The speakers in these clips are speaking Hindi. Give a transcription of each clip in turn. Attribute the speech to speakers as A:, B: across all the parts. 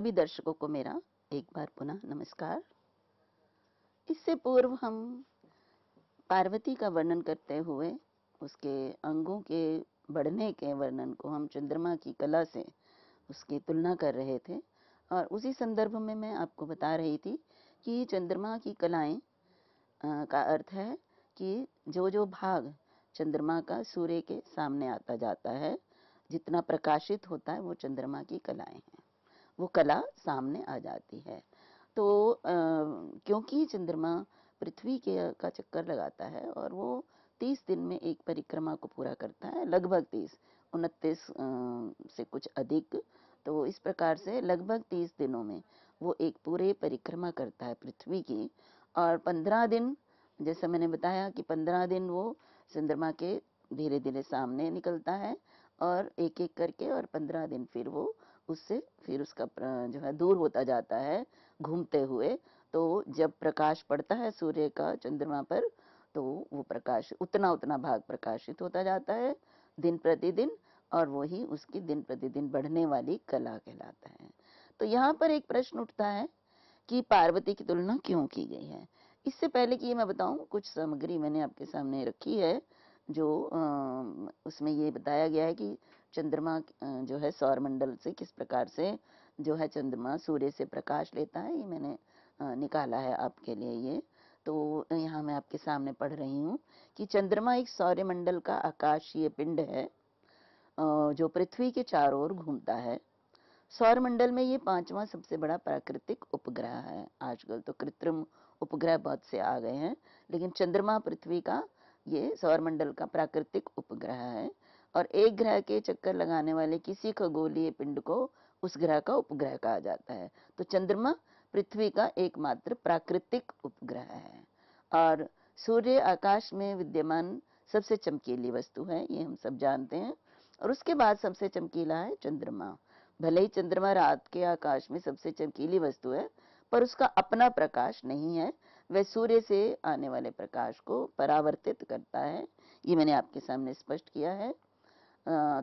A: सभी दर्शकों को मेरा एक बार पुनः नमस्कार। इससे पूर्व हम पार्वती का वर्णन करते हुए उसके अंगों के बढ़ने के वर्णन को हम चंद्रमा की कला से उसकी तुलना कर रहे थे और उसी संदर्भ में मैं आपको बता रही थी कि चंद्रमा की कलाएं का अर्थ है कि जो जो भाग चंद्रमा का सूर्य के सामने आता जाता है, जितना प्रकाशित होता है वो चंद्रमा की कलाएं हैं, वो कला सामने आ जाती है। तो क्योंकि चंद्रमा पृथ्वी का चक्कर लगाता है और वो 30 दिन में एक परिक्रमा को पूरा करता है, लगभग 29 से कुछ अधिक। तो इस प्रकार से लगभग 30 दिनों में वो एक पूरे परिक्रमा करता है पृथ्वी की। और 15 दिन, जैसा मैंने बताया कि 15 दिन वो चंद्रमा के धीरे धीरे सामने निकलता है और एक एक करके, और 15 दिन फिर वो उससे फिर उसका जो है दूर होता जाता है घूमते हुए। तो जब प्रकाश पड़ता है सूर्य का चंद्रमा पर, तो वो प्रकाश उतना उतना भाग प्रकाशित होता जाता है दिन प्रतिदिन, और वही उसकी दिन प्रतिदिन बढ़ने वाली कला कहलाता है। तो यहाँ पर एक प्रश्न उठता है कि पार्वती की तुलना क्यों की गई है। इससे पहले कि मैं बताऊं, कुछ सामग्री मैंने आपके सामने रखी है जो उसमें ये बताया गया है कि चंद्रमा जो है सौर मंडल से किस प्रकार से जो है चंद्रमा सूर्य से प्रकाश लेता है। ये मैंने निकाला है आपके लिए। ये तो यहाँ मैं आपके सामने पढ़ रही हूँ कि चंद्रमा एक सौर मंडल का आकाशीय पिंड है जो पृथ्वी के चारों ओर घूमता है। सौर मंडल में ये 5वां सबसे बड़ा प्राकृतिक उपग्रह है। आजकल तो कृत्रिम उपग्रह बहुत से आ गए हैं, लेकिन चंद्रमा पृथ्वी का ये सौर मंडल का प्राकृतिक उपग्रह है। और एक ग्रह के चक्कर लगाने वाले किसी खगोलीय पिंड को उस ग्रह का उपग्रह कहा जाता है। तो चंद्रमा पृथ्वी का एकमात्र प्राकृतिक उपग्रह है। और सूर्य आकाश में विद्यमान सबसे चमकीली वस्तु है, ये हम सब जानते हैं। और उसके बाद सबसे चमकीला है चंद्रमा। भले ही चंद्रमा रात के आकाश में सबसे चमकीली वस्तु है, पर उसका अपना प्रकाश नहीं है, वह सूर्य से आने वाले प्रकाश को परावर्तित करता है। ये मैंने आपके सामने स्पष्ट किया है।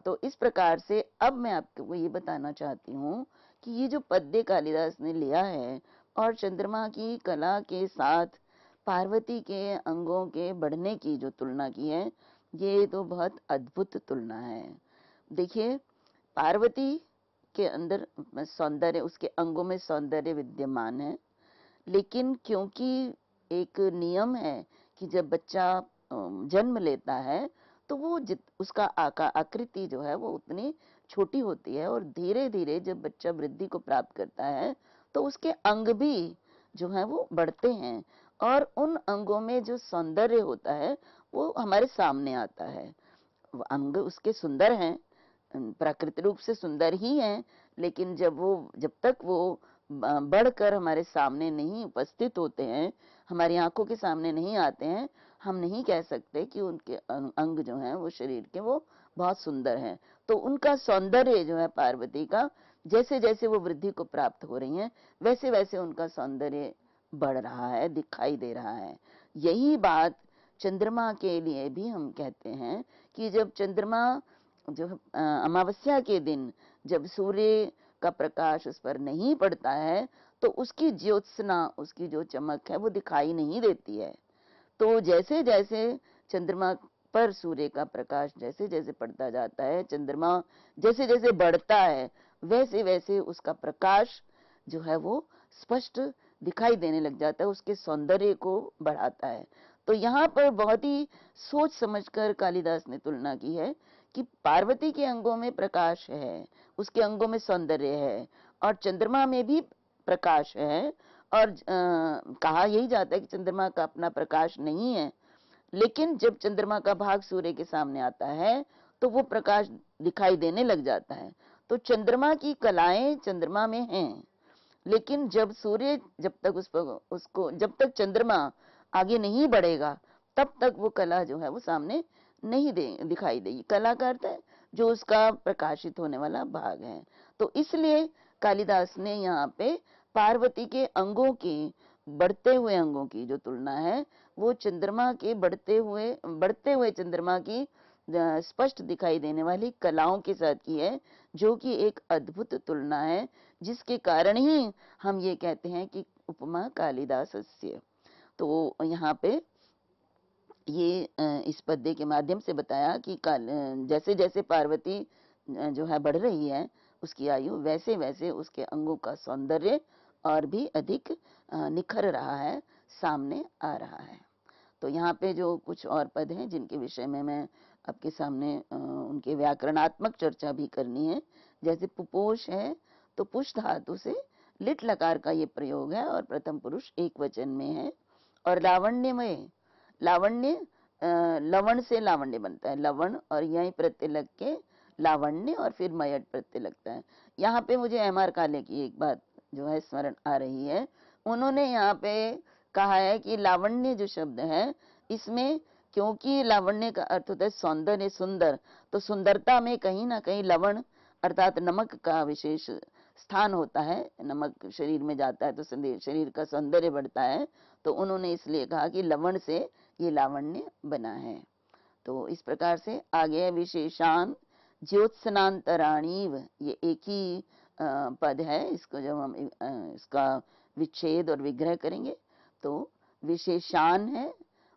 A: तो इस प्रकार से अब मैं आपको ये बताना चाहती हूँ कि ये जो पद्य कालिदास ने लिया है और चंद्रमा की कला के साथ पार्वती के अंगों के बढ़ने की जो तुलना की है, ये तो बहुत अद्भुत तुलना है। देखिए, पार्वती के अंदर सौंदर्य, उसके अंगों में सौंदर्य विद्यमान है, लेकिन क्योंकि एक नियम है कि जब बच्चा जन्म लेता है तो वो उसका आकृति जो है वो उतनी छोटी होती है, और धीरे धीरे जब बच्चा वृद्धि को प्राप्त करता है तो उसके अंग भी जो है वो बढ़ते हैं, और उन अंगों में जो सौंदर्य होता है वो हमारे सामने आता है। अंग उसके सुंदर हैं, प्राकृतिक रूप से सुंदर ही हैं, लेकिन जब तक वो बढ़कर हमारे सामने नहीं उपस्थित होते हैं, हमारी आंखों के सामने नहीं आते हैं, हम नहीं कह सकते कि उनके अंग जो हैं वो शरीर के वो बहुत सुंदर हैं। तो उनका सौंदर्य जो है पार्वती का, जैसे जैसे वो वृद्धि को प्राप्त हो रही हैं, वैसे वैसे उनका सौंदर्य बढ़ रहा है, दिखाई दे रहा है। यही बात चंद्रमा के लिए भी हम कहते हैं कि जब चंद्रमा जो अमावस्या के दिन जब सूर्य का प्रकाश उस पर नहीं पड़ता है, तो उसकी ज्योत्सना, उसकी जो चमक है वो दिखाई नहीं देती है। तो जैसे जैसे चंद्रमा पर सूर्य का प्रकाश जैसे जैसे पड़ता जाता है, चंद्रमा जैसे जैसे बढ़ता है, वैसे वैसे उसका प्रकाश जो है वो स्पष्ट दिखाई देने लग जाता है, उसके सौंदर्य को बढ़ाता है। तो यहाँ पर बहुत ही सोच समझकर कालिदास ने तुलना की है कि पार्वती के अंगों में प्रकाश है, उसके अंगों में सौंदर्य है, और चंद्रमा में भी प्रकाश है। और कहा यही जाता है कि चंद्रमा का अपना प्रकाश नहीं है, लेकिन जब चंद्रमा का भाग सूर्य के सामने आता है तो वो प्रकाश दिखाई देने लग जाता है। तो चंद्रमा की कलाएं चंद्रमा में हैं, लेकिन जब सूर्य, जब तक उसको जब तक चंद्रमा आगे नहीं बढ़ेगा, तब तक वो कला जो है वो सामने नहीं दिखाई देगी। कला का अर्थ है जो उसका प्रकाशित होने वाला भाग है। तो इसलिए कालिदास ने यहाँ पे पार्वती के अंगों की, बढ़ते हुए अंगों की जो तुलना है वो चंद्रमा के बढ़ते हुए चंद्रमा की स्पष्ट दिखाई देने वाली कलाओं के साथ की है, जो कि एक अद्भुत तुलना है, जिसके कारण ही हम ये कहते हैं कि उपमा कालिदासस्य। तो यहाँ पे ये इस पद्य के माध्यम से बताया कि जैसे जैसे पार्वती जो है बढ़ रही है उसकी आयु, वैसे वैसे उसके अंगों का सौंदर्य और भी अधिक निखर रहा है, सामने आ रहा है। तो यहाँ पे जो कुछ और पद हैं जिनके विषय में मैं आपके सामने उनके व्याकरणात्मक चर्चा भी करनी है। जैसे पुपोष है, तो पुष धातु से लिट लकार का ये प्रयोग है और प्रथम पुरुष एक वचन में है। और लावण्यमय, लावण्य लवण से लावण्य बनता है, लवण और यही प्रत्यय लग के लावण्य और फिर मयट प्रत्यय लगता है। यहाँ पे मुझे एम.आर. काले की एक बात जो है स्मरण आ रही है। उन्होंने यहाँ पे कहा है कि लावण्य जो शब्द है, इसमें क्योंकि लावण्य का अर्थ होता है सौंदर्य, सुंदर, तो सुंदरता में कहीं ना कहीं लवण अर्थात नमक का विशेष स्थान होता है। नमक शरीर में जाता है तो शरीर का सौंदर्य बढ़ता है। तो उन्होंने इसलिए कहा कि लवण से ये लावण्य बना है। तो इस प्रकार से आगे है विशेषान ज्योत्सनांतराणीव, ये एक ही पद है। इसको जब हम इसका विच्छेद और विग्रह करेंगे तो विशेषान है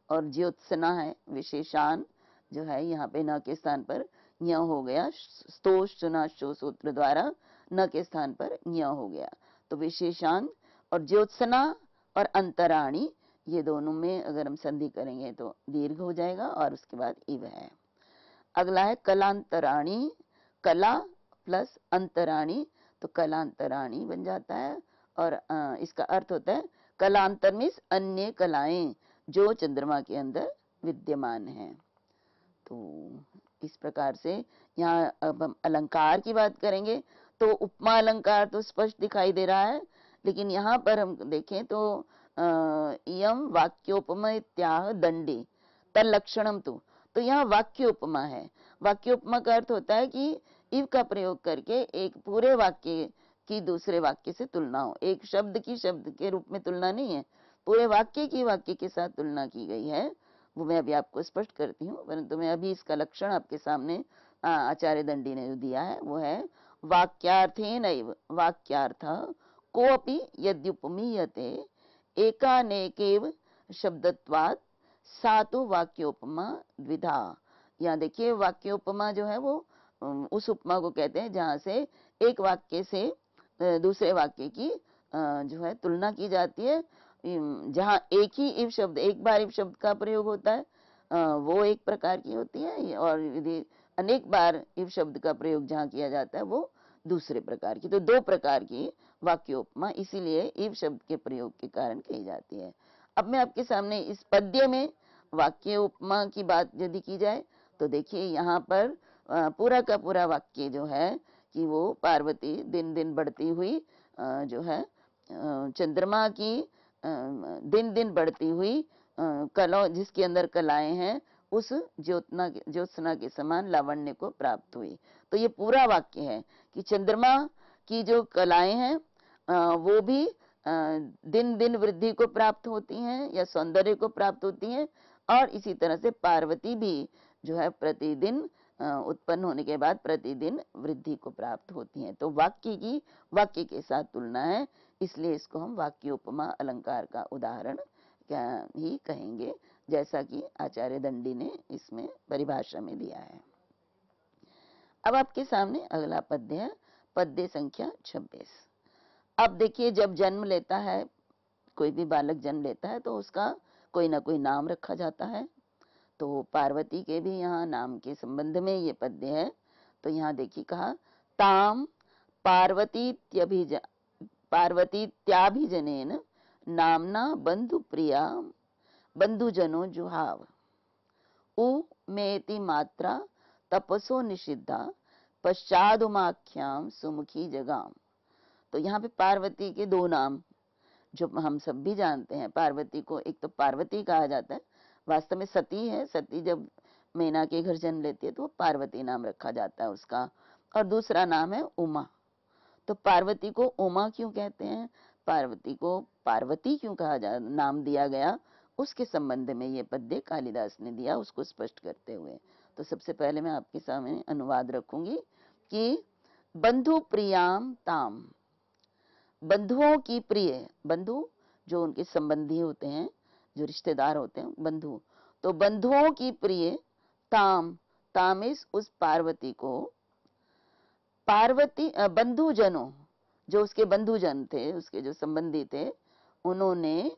A: और ज्योत्सना है। विशेषान जो है यहाँ पे न के स्थान पर य हो गया, स्तोष चुना शो सूत्र द्वारा न के स्थान पर य हो गया। तो विशेषान और ज्योत्सना और अंतराणी, ये दोनों में अगर हम संधि करेंगे तो दीर्घ हो जाएगा और उसके बाद इव है। अगला है कलांतराणी, कला प्लस अंतराणी, तो कलांतराणी बन जाता है। और इसका अर्थ होता है कलांतर मीन्स अन्य कलाएं जो चंद्रमा के अंदर विद्यमान हैं। तो इस प्रकार से यहाँ अब हम अलंकार की बात करेंगे तो उपमा अलंकार तो स्पष्ट दिखाई दे रहा है, लेकिन यहाँ पर हम देखें तो इयम वाक्योपमा इत्याह दंडे तल्लक्षणम तो यहाँ वाक्य उपमा है। वाक्य उपमा का अर्थ होता है कि इव का प्रयोग करके एक पूरे वाक्य की दूसरे वाक्य से तुलना हो। एक शब्द की शब्द के रूप में तुलना नहीं है, पूरे वाक्य की वाक्य के साथ तुलना की गई है। वो मैं अभी आपको स्पष्ट करती हूँ, परंतु मैं अभी इसका लक्षण आपके सामने आचार्य दंडी ने जो दिया है वो है वाक्यार्थेनैव वाक्यार्थ कोऽपि यद्युपमीयते एकानेकेव शब्दत्वात् सातु वाक्योपमा द्विधा। यहाँ देखिए वाक्योपमा जो है वो उस उपमा को कहते हैं जहाँ से एक वाक्य से दूसरे वाक्य की जो है तुलना की जाती है। जहाँ एक ही इव शब्द, एक बार इव शब्द का प्रयोग होता है वो एक प्रकार की होती है, और यदि अनेक बार इव शब्द का प्रयोग जहाँ किया जाता है वो दूसरे प्रकार की। तो दो प्रकार की वाक्योपमा इसीलिए इव शब्द के प्रयोग के कारण कही जाती है। अब मैं आपके सामने इस पद्य में वाक्य उपमा की बात यदि की जाए तो देखिए यहाँ पर पूरा का पूरा वाक्य जो है कि वो पार्वती दिन दिन बढ़ती हुई जो है चंद्रमा की दिन दिन बढ़ती हुई कला, जिसके अंदर कलाएं हैं, उस ज्योत्सना के समान लावण्य को प्राप्त हुई। तो ये पूरा वाक्य है कि चंद्रमा की जो कलाएं हैं वो भी दिन दिन वृद्धि को प्राप्त होती हैं या सौंदर्य को प्राप्त होती हैं, और इसी तरह से पार्वती भी जो है प्रतिदिन उत्पन्न होने के बाद प्रतिदिन वृद्धि को प्राप्त होती हैं। तो वाक्य की वाक्य के साथ तुलना है, इसलिए इसको हम वाक्योपमा अलंकार का उदाहरण ही कहेंगे, जैसा कि आचार्य दंडी ने इसमें परिभाषा में दिया है। अब आपके सामने अगला पद्य है, पद्य संख्या 26। अब देखिए जब जन्म लेता है कोई भी बालक जन्म लेता है तो उसका कोई ना कोई नाम रखा जाता है। तो पार्वती के भी यहाँ नाम के संबंध में ये पद्य है। तो यहाँ देखिए कहा ताम पार्वतीत्याभिजनेन नामना बंधु प्रिया बंधुजनो जुहाव उ मेति मात्रा तपसो निषिद्धा पश्चादुमाख्याम सुमुखी जगाम। तो यहाँ पे पार्वती के दो नाम जो हम सब भी जानते हैं। पार्वती को एक तो पार्वती कहा जाता है, वास्तव में सती है, सती जब मैना के घर जन्म लेती है तो पार्वती नाम रखा जाता है उसका। और दूसरा नाम है उमा। तो पार्वती को उमा क्यों कहते हैं, पार्वती को पार्वती क्यों कहा नाम दिया गया, उसके संबंध में ये पद्य कालिदास ने दिया, उसको स्पष्ट करते हुए। तो सबसे पहले मैं आपके सामने अनुवाद रखूंगी कि बंधु प्रियाम ताम, बंधुओं की प्रिय, बंधु जो उनके संबंधी होते हैं, जो रिश्तेदार होते हैं, बंधु, तो बंधुओं की प्रिय ताम, तामिस उस पार्वती को, पार्वती बंधुजनों, जो उसके बंधुजन थे, उसके जो संबंधी थे, उन्होंने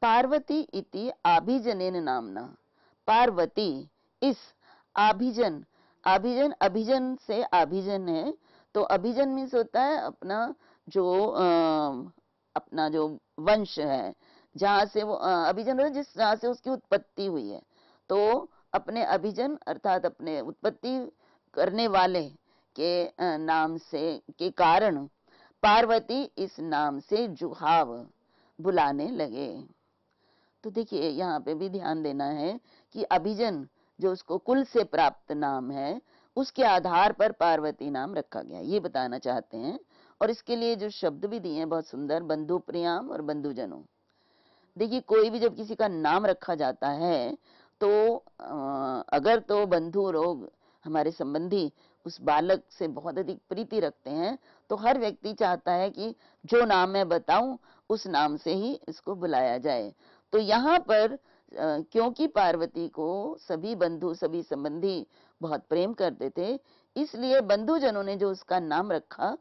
A: पार्वती इति आभिजनेन नामना, पार्वती इस आभिजन, आभिजन अभिजन से आभिजन है, तो अभिजन मीन्स होता है अपना जो अपना जो वंश है, जहां से वो अभिजन है जिस जहां से उसकी उत्पत्ति हुई है, तो अपने अभिजन अर्थात अपने उत्पत्ति करने वाले के नाम से के कारण पार्वती इस नाम से जुहाव बुलाने लगे। तो देखिए यहाँ पे भी ध्यान देना है कि अभिजन जो उसको कुल से प्राप्त नाम है, उसके आधार पर पार्वती नाम रखा गया, ये बताना चाहते हैं। और इसके लिए जो शब्द भी दिए हैं बहुत सुंदर, बंधु प्रियाम और बंधुजनों। देखिए कोई भी जब किसी का नाम रखा जाता है तो अगर तो बंधु लोग, हमारे संबंधी उस बालक से बहुत अधिक प्रीति रखते हैं, तो हर व्यक्ति चाहता है कि जो नाम मैं बताऊं उस नाम से ही इसको बुलाया जाए। तो यहाँ पर क्योंकि पार्वती को सभी बंधु, सभी संबंधी बहुत प्रेम करते थे, इसलिए बंधुजनों ने जो उसका नाम रखा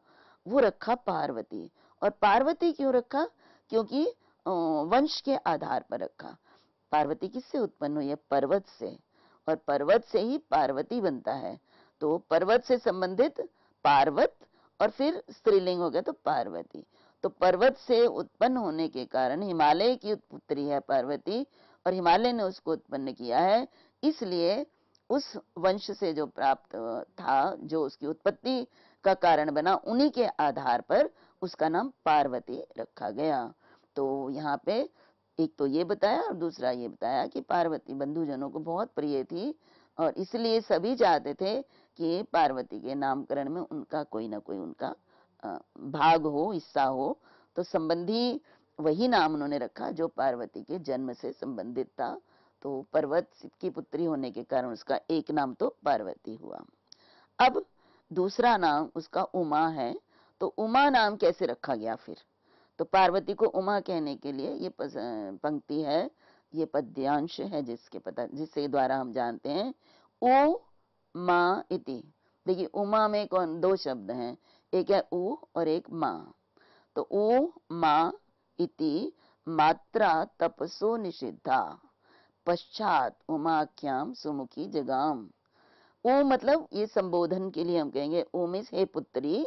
A: वो रखा पार्वती। और पार्वती क्यों रखा? क्योंकि वंश के आधार पर रखा। पार्वती किससे उत्पन्न हुई है? पर्वत से, और पर्वत से ही पार्वती बनता है। तो पर्वत से संबंधित पार्वत, और फिर स्त्रीलिंग हो गया तो पार्वती। तो पर्वत से उत्पन्न होने के कारण हिमालय की पुत्री है पार्वती, और हिमालय ने उसको उत्पन्न किया है, इसलिए उस वंश से जो प्राप्त था, जो उसकी उत्पत्ति का कारण बना, उन्हीं के आधार पर उसका नाम पार्वती रखा गया। तो यहाँ पे एक तो ये बताया और दूसरा ये बताया कि पार्वती बंधुजनों को बहुत प्रिय थी, और इसलिए सभी चाहते थे कि पार्वती के नामकरण में उनका कोई ना कोई उनका भाग हो, हिस्सा हो। तो संबंधी वही नाम उन्होंने रखा जो पार्वती के जन्म से संबंधित था। तो पर्वत की पुत्री होने के कारण उसका एक नाम तो पार्वती हुआ। अब दूसरा नाम उसका उमा है। तो उमा नाम कैसे रखा गया फिर? तो पार्वती को उमा कहने के लिए ये पंक्ति है, ये पद्यांश है जिसके द्वारा हम जानते हैं उ मा इति। देखिए उमा में कौन दो शब्द हैं, एक है उ और एक माँ। तो उ मा इति मात्रा तपसो निषिद्धा, पश्चात उमाख्याम सुमुखी जगाम। ओ मतलब ये संबोधन के लिए हम कहेंगे, ओ मीन्स हे पुत्री,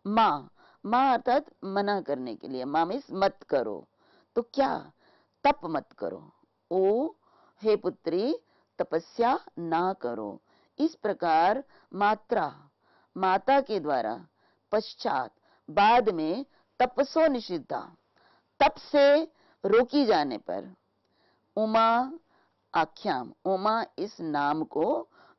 A: माँ, माँ अर्थात मना करने के लिए, माँ मीन्स मत करो। तो क्या? तप मत करो। ओ हे पुत्री, तपस्या ना करो। इस प्रकार मात्रा, माता के द्वारा, पश्चात बाद में, तपसो निषिद्धा, तप से रोकी जाने पर, उमा आख्याम, उमा इस नाम को,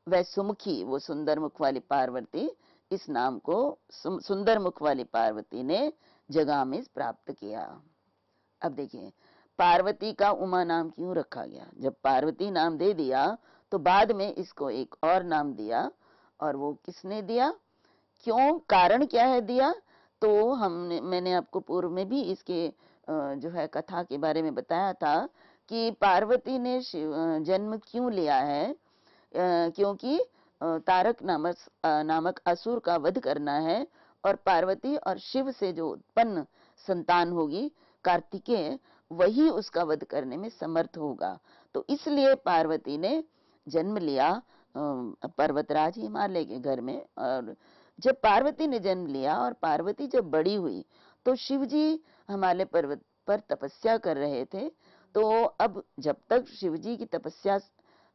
A: वह सुमुखी, वो सुंदर मुख वाली पार्वती, इस नाम को सुंदर मुख वाली पार्वती ने जगह में प्राप्त किया। अब देखिए पार्वती का उमा नाम क्यों रखा गया? जब पार्वती नाम दे दिया तो बाद में इसको एक और नाम दिया, और वो किसने दिया, क्यों, कारण क्या है दिया? तो मैंने आपको पूर्व में भी इसके जो है कथा के बारे में बताया था कि पार्वती ने जन्म क्यों लिया है, क्योंकि तारक नामक असुर का वध करना है, और पार्वती और शिव से जो उत्पन्न संतान होगी कार्तिकेय, वही उसका वध करने में समर्थ होगा। तो इसलिए पार्वती ने जन्म लिया पर्वतराज हिमालय के घर में। और जब पार्वती ने जन्म लिया और पार्वती जब बड़ी हुई तो शिव जी हिमालय पर्वत पर तपस्या कर रहे थे। तो अब जब तक शिव जी की तपस्या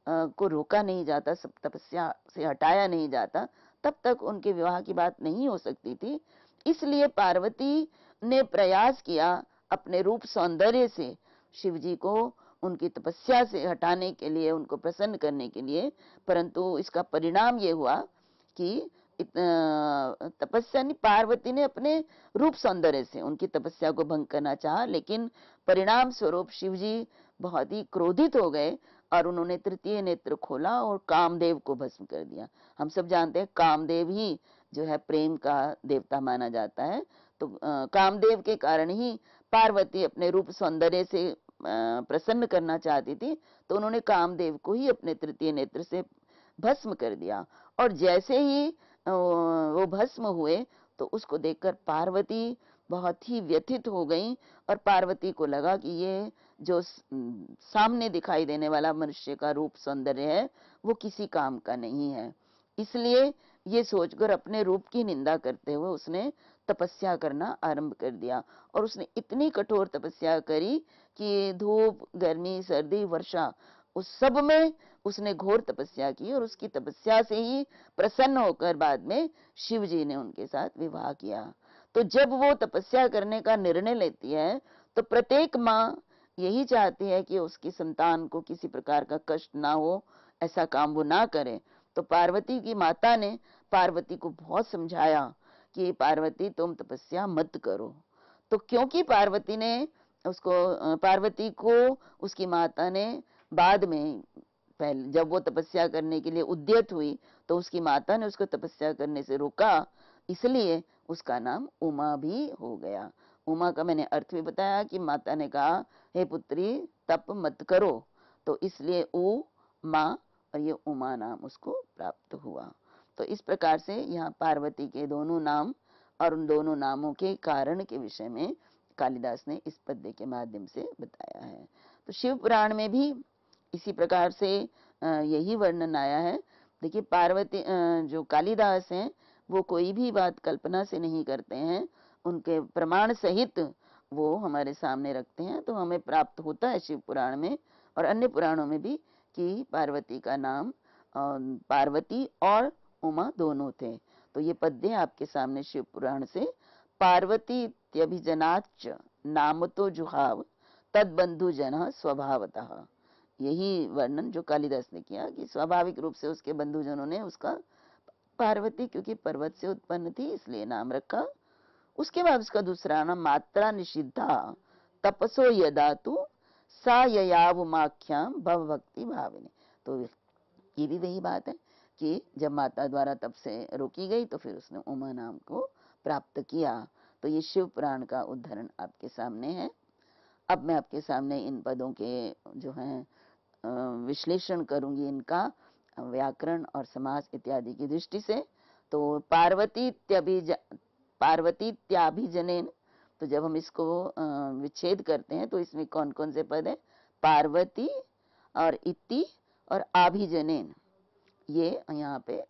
A: को रोका नहीं जाता, सब तपस्या से हटाया नहीं जाता, तब तक उनके विवाह की बात नहीं हो सकती थी। इसलिए पार्वती ने प्रयास किया अपने रूप सौंदर्य से शिव जी को उनकी तपस्या से हटाने के लिए, उनको प्रसन्न करने के लिए, परंतु इसका परिणाम ये हुआ कि तपस्या नहीं, पार्वती ने अपने रूप सौंदर्य से उनकी तपस्या को भंग करना चाहा, लेकिन परिणाम स्वरूप शिव जी बहुत ही क्रोधित हो गए और उन्होंने तृतीय नेत्र खोला और कामदेव को भस्म कर दिया। हम सब जानते हैं कामदेव ही जो है प्रेम का देवता माना जाता है। तो कामदेव के कारण ही पार्वती अपने रूप सौंदर्य से प्रसन्न करना चाहती थी, तो उन्होंने कामदेव को ही अपने तृतीय नेत्र से भस्म कर दिया। और जैसे ही वो भस्म हुए तो उसको देखकर पार्वती बहुत ही व्यथित हो गई और पार्वती को लगा कि ये जो सामने दिखाई देने वाला मनुष्य का रूप सौंदर्य है वो किसी काम का नहीं है। इसलिए ये सोचकर अपने रूप की निंदा करते हुए उसने तपस्या करना आरंभ कर दिया। और उसने इतनी कठोर तपस्या करी कि धूप, गर्मी, सर्दी, वर्षा उस सब में उसने घोर तपस्या की और उसकी तपस्या से ही प्रसन्न होकर बाद में शिव जी ने उनके साथ विवाह किया। तो जब वो तपस्या करने का निर्णय लेती है तो प्रत्येक माँ यही चाहती है कि उसकी संतान को किसी प्रकार का कष्ट ना हो, ऐसा काम वो ना करे। तो पार्वती की माता ने पार्वती को बहुत समझाया कि पार्वती तुम तपस्या मत करो। तो क्योंकि पार्वती को उसकी माता ने बाद में, पहले जब वो तपस्या करने के लिए उद्यत हुई तो उसकी माता ने उसको तपस्या करने से रोका, इसलिए उसका नाम उमा भी हो गया। उमा का मैंने अर्थ भी बताया कि माता ने कहा हे पुत्री तप मत करो, तो इसलिए उ माँ और ये उमा नाम उसको प्राप्त हुआ। तो इस प्रकार से यहाँ पार्वती के दोनों नाम और उन दोनों नामों के कारण के विषय में कालिदास ने इस पद्य के माध्यम से बताया है। तो शिव पुराण में भी इसी प्रकार से यही वर्णन आया है। देखिए पार्वती जो कालिदास हैं वो कोई भी बात कल्पना से नहीं करते हैं, उनके प्रमाण सहित वो हमारे सामने रखते हैं। तो हमें प्राप्त होता है शिव पुराण में और अन्य पुराणों में भी कि पार्वती का नाम पार्वती और उमा दोनों थे। तो ये पद्य आपके सामने शिव पुराण से पार्वती इत्यभिजनाच्च नाम तो जुहाव तद बंधु जन स्वभावतः, यही वर्णन जो कालिदास ने किया कि स्वाभाविक रूप से उसके बंधुजनों ने उसका पार्वती, क्योंकि पर्वत से उत्पन्न थी इसलिए नाम रखा। उसके बाद उसका दूसरा नाम मात्रा निषिद्धा तपसो यदा तु सा ययावमाख्याम भव भक्ति भाविनी। तो ये भी वही बात है कि जब माता द्वारा तप से रोकी गई तो फिर उसने उमा नाम को प्राप्त किया। तो ये शिव पुराण का उदाहरण आपके सामने है। अब मैं आपके सामने इन पदों के जो हैं विश्लेषण करूंगी, इनका व्याकरण और समास इत्यादि की दृष्टि से। तो पार्वतीत्याभिजनेन, तो जब हम इसको विच्छेद करते हैं तो इसमें कौन कौन से पद है, पार्वती और इति और आभिजनेन, ये यहाँ पे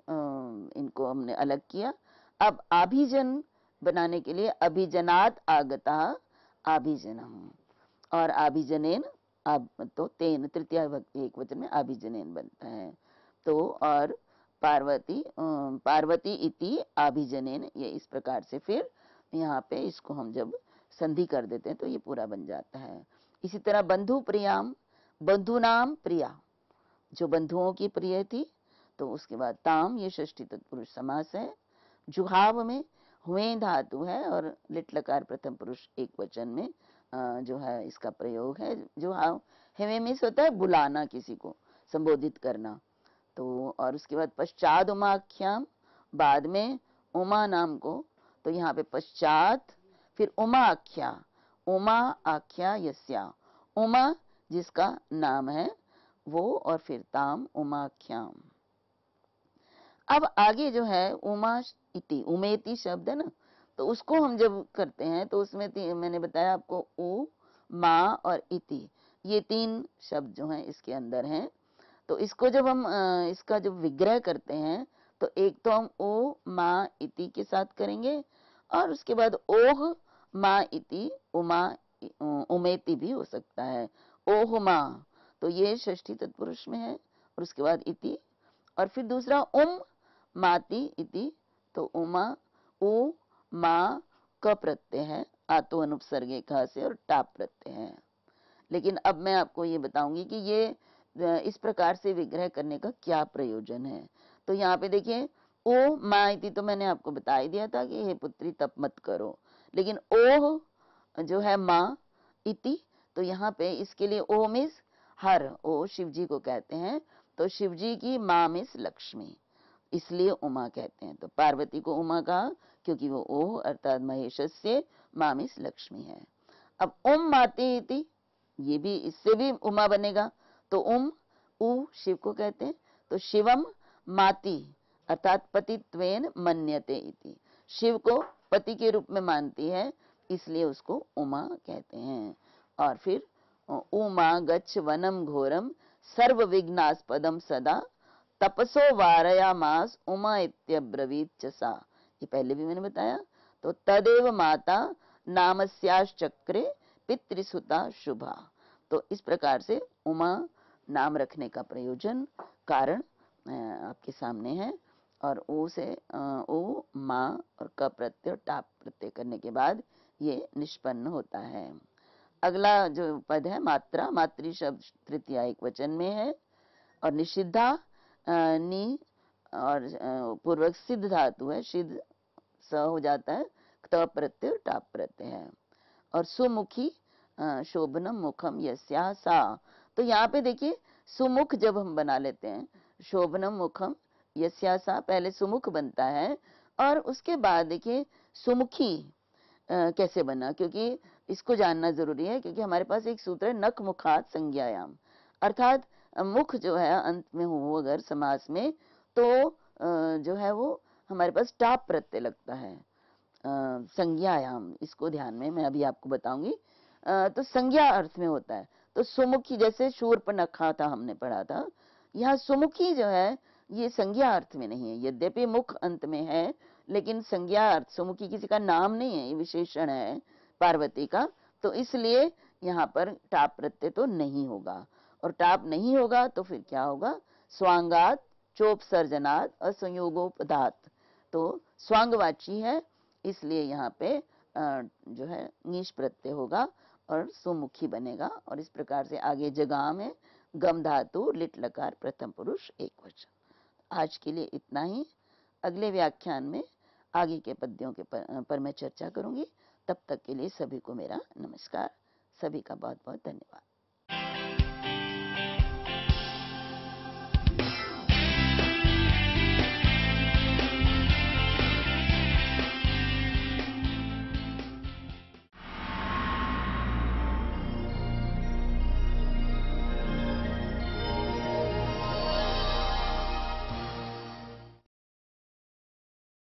A: इनको हमने अलग किया। अब आभिजन बनाने के लिए अभिजनात आगता आभिजनम और आभिजनेन, अब तो तेन तृतीया विभक्ति एक वचन में आभिजनेन बनता है। तो और पार्वती इति आभिजनेन, ये इस प्रकार से फिर यहाँ पे इसको हम जब संधि कर देते हैं तो ये पूरा बन जाता है। इसी तरह बंधु प्रियाम, बंधु नाम प्रिया, जो बंधुओं की प्रिय थी। तो उसके बाद ताम, ये षष्ठी तत्पुरुष समास है। जुहाव में हुए धातु है और लिट लकार प्रथम पुरुष एक वचन में जो है इसका प्रयोग है। जुहाव हेवे में होता है बुलाना, किसी को संबोधित करना। तो और उसके बाद पश्चात उमाख्याम, बाद में उमा नाम को, तो यहाँ पे पश्चात फिर उमा आख्या, उमा आख्या यस्या, उमा जिसका नाम है वो, और फिर ताम उमाख्याम। अब आगे जो है उमा इति, उमेति शब्द है ना, तो उसको हम जब करते हैं तो उसमें मैंने बताया आपको उ, माँ और इति, ये तीन शब्द जो हैं इसके अंदर हैं। तो इसको जब हम इसका जब विग्रह करते हैं तो एक तो हम ओ माँ इति के साथ करेंगे और उसके बाद ओह माँ इति, उमा उमेति भी हो सकता है। ओह माँ, तो ये षष्ठी तत्पुरुष में है और उसके बाद इति, और फिर दूसरा माति इति, तो उमा उ मा क प्रत्यय है, आतो अनुपसर्गे का से और टाप प्रत्यय है। लेकिन अब मैं आपको ये बताऊंगी कि ये इस प्रकार से विग्रह करने का क्या प्रयोजन है। तो यहाँ पे देखिए ओ मा इति, तो मैंने आपको बता ही दिया था कि हे पुत्री तप मत करो, लेकिन ओह जो है माँ इति, तो यहाँ पे इसके लिए ओ मीन्स हर, ओ शिव जी को कहते हैं, तो शिव जी की माँ मिस लक्ष्मी, इसलिए उमा कहते हैं। तो पार्वती को उमा कहा क्योंकि वो ओह अर्थात महेशस्य मामिस लक्ष्मी है। अब ओम माते इति, ये भी इससे भी उमा बनेगा, तो उ शिव को कहते हैं, तो शिवम माती अर्थात पतित्वेन मन्यते इति, शिव को पति के रूप में मानती है, इसलिए उसको उमा कहते हैं। और फिर उमा गच्छ वनम घोरम सर्व विघ्नास्पदम सदा तपसो वारयामास उमा इत्यब्रवीत च सा, ये पहले भी मैंने बताया। तो तदेव माता नामस्याश्चक्रे पितृसुता शुभा, तो इस प्रकार से उमा नाम रखने का प्रयोजन कारण आपके सामने है। और ओ से ओ माँ और क प्रत्यय टाप प्रत्यय करने के बाद ये निष्पन्न होता है। अगला जो पद है मात्रा, मातृ शब्द तृतीया एक वचन में है और निषिद्धा नी और पूर्वक सिद्ध धातु है, सिद्ध स हो जाता है, त प्रत्यय टाप प्रत्यय है। और सुमुखी शोभनम मुखम यस्या सा, तो यहाँ पे देखिए सुमुख जब हम बना लेते हैं, शोभनम मुखम यस्या सा, पहले सुमुख बनता है और उसके बाद देखिए सुमुखी कैसे बना, क्योंकि इसको जानना जरूरी है, क्योंकि हमारे पास एक सूत्र है नख मुखात संज्ञायाम, अर्थात मुख जो है अंत में हो अगर समास में, तो जो है वो हमारे पास टाप प्रत्यय लगता है संज्ञायाम, इसको ध्यान में मैं अभी आपको बताऊंगी। तो संज्ञा अर्थ में होता है, तो सुमुखी जैसे शूर्पणखा था हमने पढ़ा था, यहाँ सुमुखी जो है ये संज्ञा अर्थ में नहीं है, यद्यपि मुख अंत में है लेकिन संज्ञा अर्थ, सुमुखी किसी का नाम नहीं है, ये विशेषण है पार्वती का, तो इसलिए यहाँ पर टाप प्रत्यय तो नहीं होगा। और टाप नहीं होगा तो फिर क्या होगा, स्वांगात चोपसर्जनात असंयोगोपदात, तो स्वांगवाची है, इसलिए यहाँ पे जो है नीश प्रत्यय होगा और सुमुखी बनेगा। और इस प्रकार से आगे जगाम है, गम धातु लिट लकार प्रथम पुरुष एक वचन। आज के लिए इतना ही, अगले व्याख्यान में आगे के पद्यों के पर मैं चर्चा करूंगी। तब तक के लिए सभी को मेरा नमस्कार, सभी का बहुत बहुत धन्यवाद।